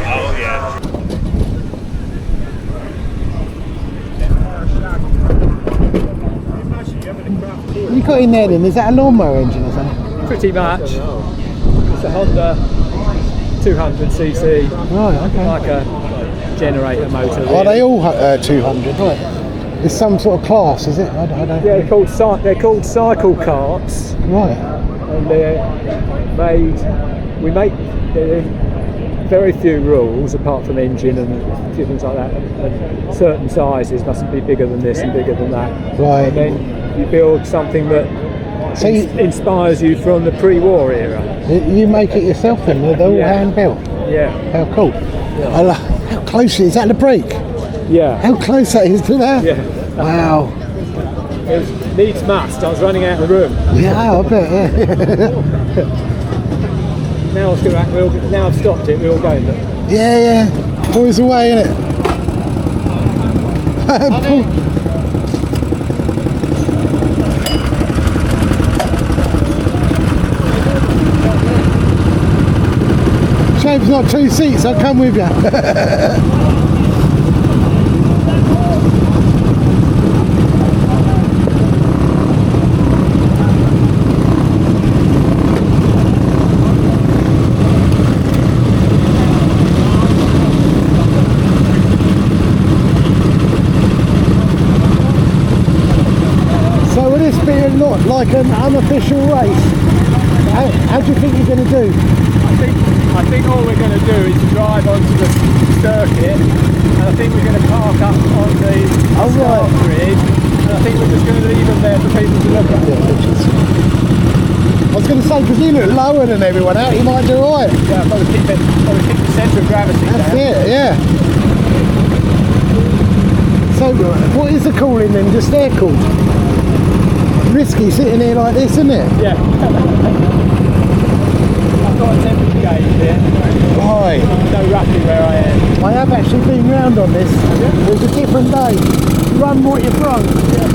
Oh yeah. What you got in there then? Is that a lawnmower engine or something? Pretty much. It's a Honda 200cc. Right, okay. Like a generator motor. Really. Are they all 200? Right. It's some sort of class, is it? I don't Yeah, they're called CycleKarts. Right. And we make very few rules apart from engine and a few things like that. And certain sizes mustn't be bigger than this and bigger than that. Right. And then you build something that inspires you from the pre-war era. You make it yourself then? They're all hand built? Yeah. How cool. Yeah. How close is that the brake? Yeah. How close that is to that? Yeah. Wow. It needs must. I was running out of the room. Yeah, I bet, yeah. Now I've stopped it, we're all going there. Yeah. Boys away, innit? Shame it's not 2 seats, I'll come with you. Not like an unofficial race. How do you think you're going to do? I think all we're going to do is drive onto the circuit, and I think we're going to park up on the start grid, and I think we're just going to leave them there for people to look at. I was going to say, because you look lower than everyone out, you might do alright. Yeah, I've got to keep the centre of gravity down. That's it, yeah. So, what is the cooling then? Just air cooled? Risky sitting here like this, isn't it? Yeah. I've got a temperature gauge here. Right. I know roughly where I am. I have actually been round on this. It was a different day. Run what you front. Yeah.